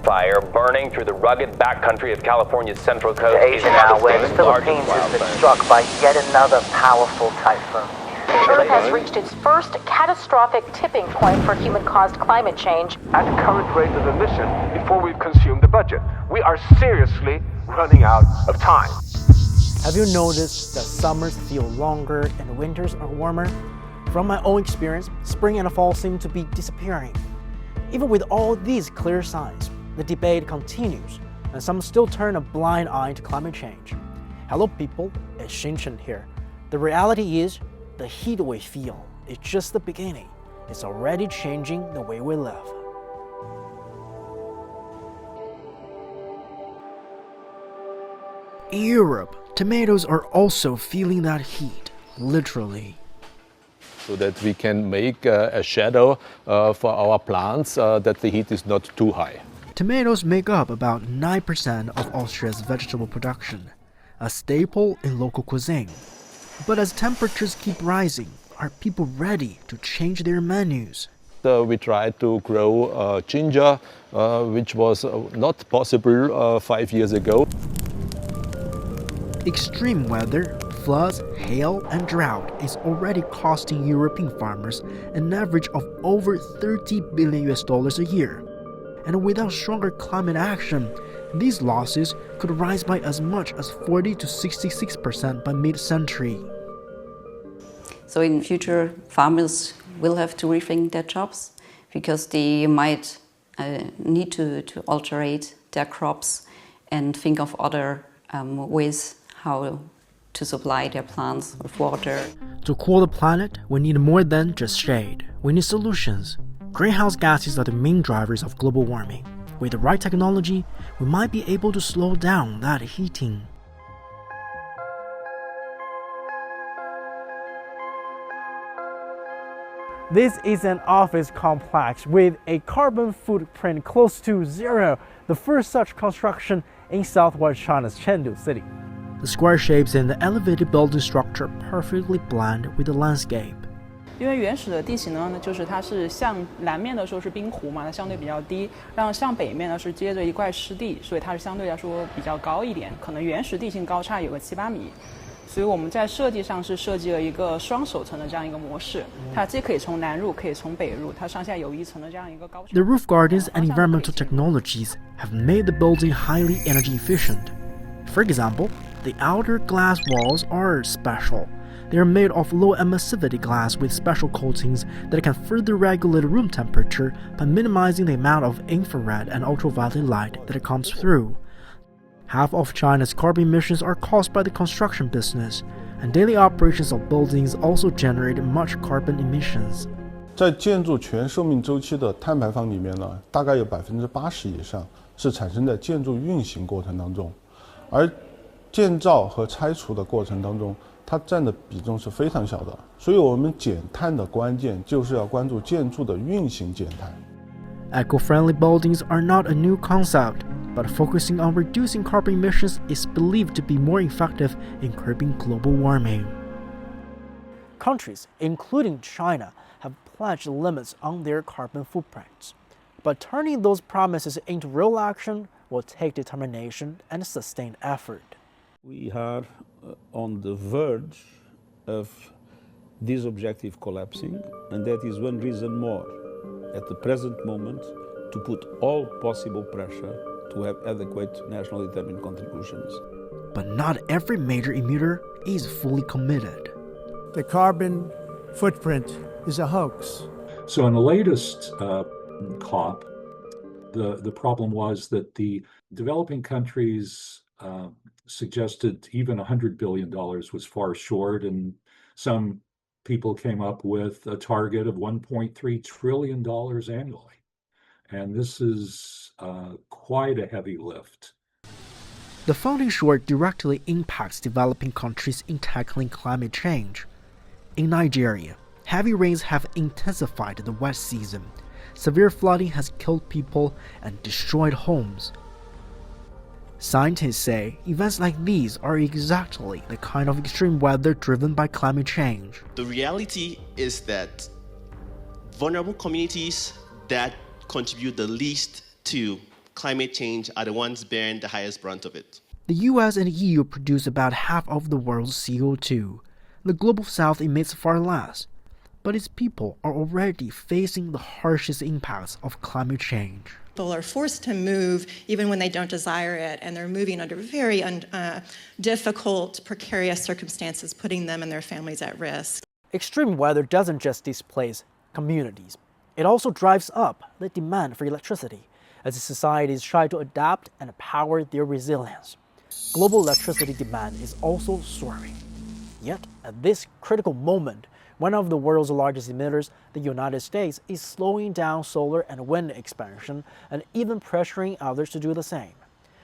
fire burning through the rugged backcountry of California's central coast is Asia now, where the Pakistan's largest Philippines has been wildfire. struck by yet another powerful typhoon. The Earth has reached its first catastrophic tipping point for human-caused climate change. At current rate of emission, before we've consumed the budget, we are seriously running out of time. Have you noticed that summers feel longer and winters are warmer? From my own experience, spring and fall seem to be disappearing. Even with all these clear signs, the debate continues, and some still turn a blind eye to climate change. Hello people, it's Xinchen here. The reality is, the heat we feel is just the beginning. It's already changing the way we live. In Europe, tomatoes are also feeling that heat, literally. So that we can make a shadow for our plants that the heat is not too high. Tomatoes make up about 9% of Austria's vegetable production, a staple in local cuisine. But as temperatures keep rising, are people ready to change their menus? We tried to grow ginger, which was not possible 5 years ago. Extreme weather, floods, hail, and drought is already costing European farmers an average of over $30 billion a year. And without stronger climate action, these losses could rise by as much as 40 to 66% by mid-century. So in future, farmers will have to rethink their jobs because they might need to alterate their crops and think of other ways how to supply their plants with water. To cool the planet, we need more than just shade. We need solutions. Greenhouse gases are the main drivers of global warming. With the right technology, we might be able to slow down that heating. This is an office complex with a carbon footprint close to zero, the first such construction in southwest China's Chengdu city. The square shapes in the elevated building structure perfectly blend with the landscape. 因为原始的地形呢，就是它是向南面的时候是冰湖嘛，它相对比较低，然后向北面呢是接着一块湿地，所以它是相对来说比较高一点，可能原始地形高差有个7、8米。所以我们在设计上是设计了一个双首层的这样一个模式，它既可以从南入，可以从北入，它上下有一层的这样一个高。The roof gardens and environmental technologies have made the building highly energy efficient. For example, the outer glass walls are special. They are made of low emissivity glass with special coatings that can further regulate room temperature by minimizing the amount of infrared and ultraviolet light that it comes through. Half of China's carbon emissions are caused by the construction business, and daily operations of buildings also generate much carbon emissions. 在建筑全寿命周期的碳排放里面呢，大概有80%以上是产生在建筑运行过程当中，而建造和拆除的过程当中，它占的比重是非常小的。所以我们减碳的关键就是要关注建筑的运行减碳。Eco-friendly buildings are not a new concept, but focusing on reducing carbon emissions is believed to be more effective in curbing global warming. Countries, including China, have pledged limits on their carbon footprints. But turning those promises into real action will take determination and sustained effort. We are on the verge of this objective collapsing, and that is one reason more at the present moment to put all possible pressure to have adequate nationally determined contributions. But not every major emitter is fully committed. The carbon footprint is a hoax. So in the latest COP, the problem was that the developing countries suggested even $100 billion was far short, and some people came up with a target of $1.3 trillion annually. And this is quite a heavy lift. The funding short directly impacts developing countries in tackling climate change. In Nigeria, heavy rains have intensified the wet season. Severe flooding has killed people and destroyed homes. Scientists say events like these are exactly the kind of extreme weather driven by climate change. The reality is that vulnerable communities that contribute the least to climate change are the ones bearing the highest brunt of it. The US and EU produce about half of the world's CO2. The global south emits far less, but its people are already facing the harshest impacts of climate change. People are forced to move even when they don't desire it, and they're moving under very difficult, precarious circumstances, putting them and their families at risk. Extreme weather doesn't just displace communities. It also drives up the demand for electricity as societies try to adapt and power their resilience. Global electricity demand is also soaring. Yet, at this critical moment, one of the world's largest emitters, the United States, is slowing down solar and wind expansion and even pressuring others to do the same.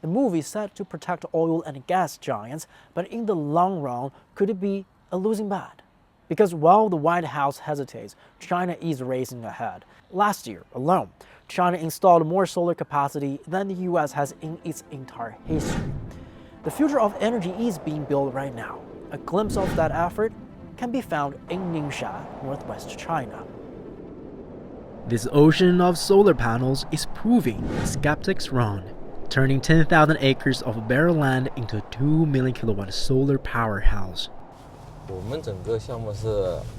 The move is set to protect oil and gas giants, but in the long run, could it be a losing bet? Because while the White House hesitates, China is racing ahead. Last year alone, China installed more solar capacity than the US has in its entire history. The future of energy is being built right now. A glimpse of that effort can be found in Ningxia, northwest China. This ocean of solar panels is proving skeptics wrong, turning 10,000 acres of bare land into a 2 million kilowatt solar powerhouse. 我们整个项目是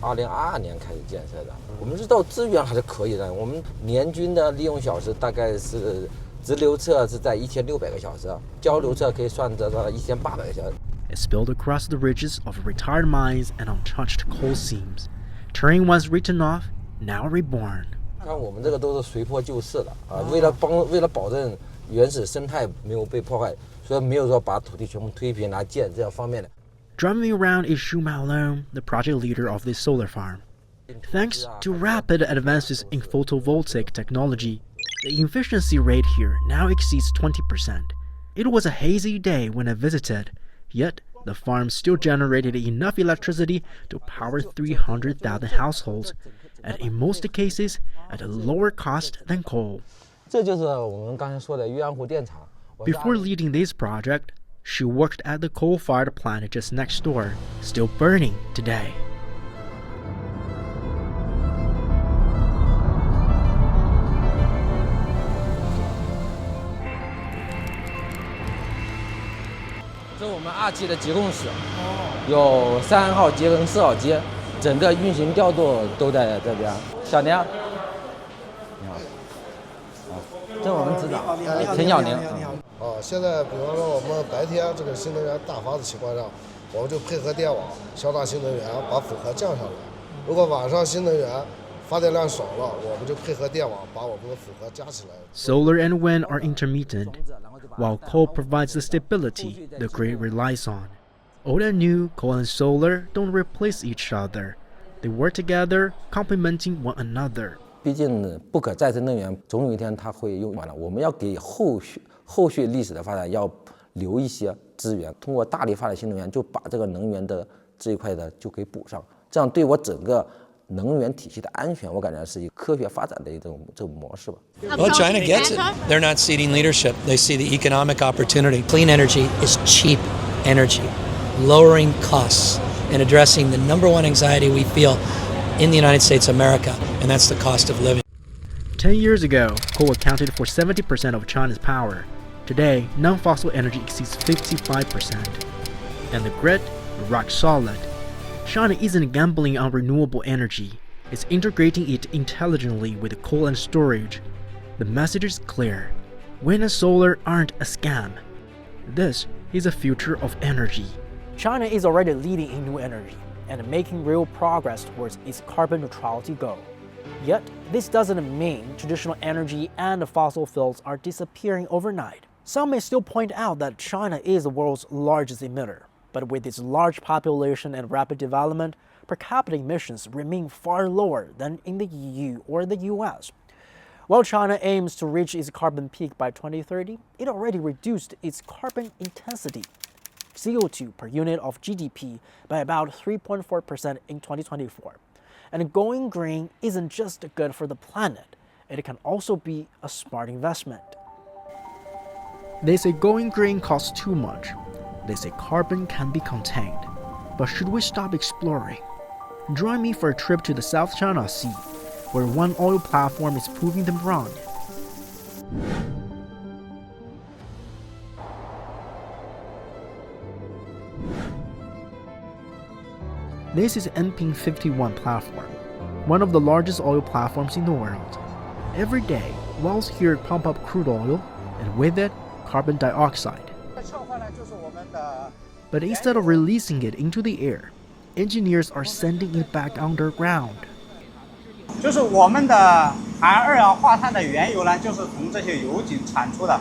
2022年开始建设的，我们知道资源还是可以的。我们年均的利用小时大概是直流测是在1600个小时，交流测可以算得到1800个小时。It's built across the ridges of retired mines and untouched coal seams. Terrain once written off, now reborn. 看我们这个都是随坡就市的啊，为了保证原始生态没有被破坏，所以没有说把土地全部推平来建这样方面的。Driving around is Xu Maolong, the project leader of this solar farm. Thanks to rapid advances in photovoltaic technology, the efficiency rate here now exceeds 20%. It was a hazy day when I visited, yet the farm still generated enough electricity to power 300,000 households, and in most cases, at a lower cost than coal. 这就是我们刚才说的鸳鸯湖电厂。Before leading this project, she worked at the coal-fired plant just next door, still burning today.这是我们2期的集控室，有3号街跟4号街，整个运行调度都在这边。小宁，你好，这是我们指导陈小宁。现在比方说我们白天这个新能源大发的情况下，我们就配合电网消纳新能源，把负荷降下来。如果晚上新能源发电量少了，我们就配合电网把我们的负荷加起来。Solar and wind are intermittent, while coal provides the stability the grid relies on. Old and new, coal and solar don't replace each other. They work together, complementing one another. 毕竟不可再生能源总有一天它会用完了，我们要给后续历史的发展要留一些资源，通过大力发展新能源，就把这个能源的这一块的就给补上，这样对我整个能源体系的安全，我感觉是一个科学发展的这种模式吧。Well, China gets it. They're not ceding leadership. They see the economic opportunity. Clean energy is cheap energy, lowering costs and addressing the number one anxiety we feel in the United States of America, and that's the cost of living. 10 years ago, coal accounted for 70% of China's power. Today, non-fossil energy exceeds 55%. And the grid, rock solid. China isn't gambling on renewable energy. It's integrating it intelligently with coal and storage. The message is clear. Wind and solar aren't a scam. This is the future of energy. China is already leading in new energy and making real progress towards its carbon neutrality goal. Yet, this doesn't mean traditional energy and fossil fuels are disappearing overnight. Some may still point out that China is the world's largest emitter, but with its large population and rapid development, per capita emissions remain far lower than in the EU or the US. While China aims to reach its carbon peak by 2030, it already reduced its carbon intensity, CO2 per unit of GDP, by about 3.4% in 2024. And going green isn't just good for the planet, it can also be a smart investment. They say going green costs too much. They say carbon can be contained. But should we stop exploring? Join me for a trip to the South China Sea, where one oil platform is proving them wrong. This is Enping 51 platform, one of the largest oil platforms in the world. Every day, wells here pump up crude oil, and with it, carbon dioxide. But instead of releasing it into the air, engineers are sending it back underground. 就是我们的含二氧化碳的原油呢，就是从这些油井产出的，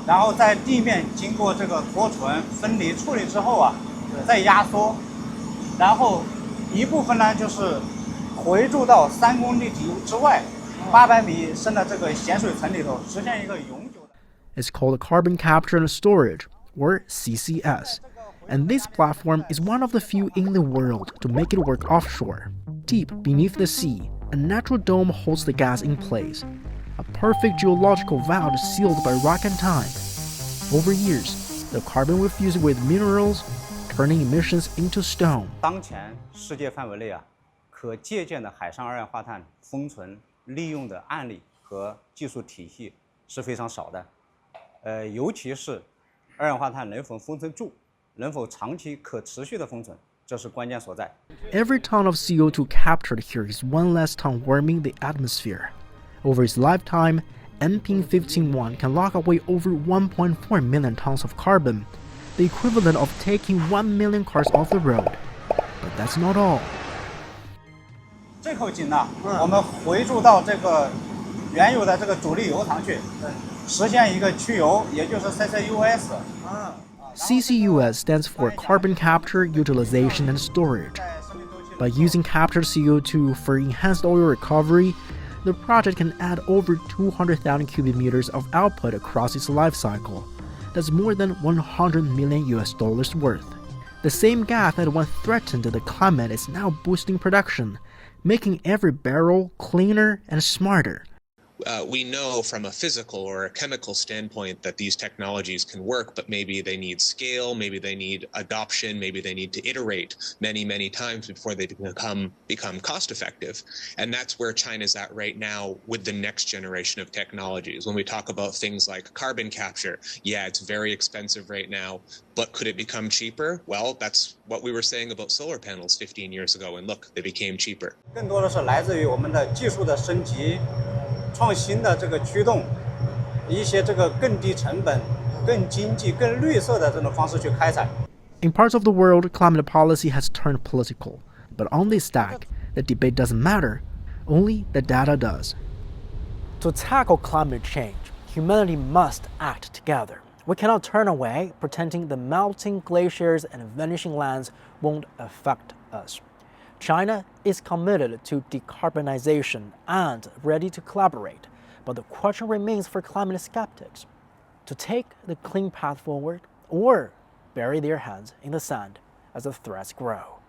然后在地面经过这个脱醇、分离处理之后啊，再压缩，然后一部分呢就是回注到3公里之外800米深的这个咸水层里头，实现一个永久的。It's called carbon capture and storage, or CCS. And this platform is one of the few in the world to make it work offshore. Deep beneath the sea, a natural dome holds the gas in place, a perfect geological valve sealed by rock and time. Over years, the carbon will fuse with minerals, turning emissions into stone. 当前世界范围内啊，可借鉴的海上二氧化碳封存利用的案例和技术体系是非常少的。尤其是二氧化碳能否封存住，能否长期可持续的封存。 Every ton of CO2 captured here is one less ton warming the atmosphere. Over its lifetime, Enping 51 can lock away over 1.4 million tons of carbon, the equivalent of taking 1 million cars off the road. But that's not all. 这口井呢，我们回注到这个原有的这个主力油厂去，实现一个去油，也就是 CCUS。 CCUS stands for Carbon Capture, Utilization and Storage. By using captured CO2 for enhanced oil recovery, the project can add over 200,000 cubic meters of output across its life cycle. That's more than $100 million worth. The same gas that once threatened the climate is now boosting production, making every barrel cleaner and smarter. We know from a physical or a chemical standpoint that these technologies can work, but maybe they need scale, maybe they need adoption, maybe they need to iterate many, many times before they become cost effective. And that's where China's at right now with the next generation of technologies. When we talk about things like carbon capture, yeah, it's very expensive right now, but could it become cheaper? Well, that's what we were saying about solar panels 15 years ago, and look, they became cheaper. 更多的是来自于我们的技术的升级。 创新的这个驱动，一些这个更低成本、更经济、更绿色的这种方式去开采。In parts of the world, climate policy has turned political, but on this stack, the debate doesn't matter. Only the data does. To tackle climate change, humanity must act together. We cannot turn away, pretending the melting glaciers and vanishing lands won't affect us. China is committed to decarbonization and ready to collaborate, but the question remains for climate skeptics: to take the clean path forward or bury their heads in the sand as the threats grow.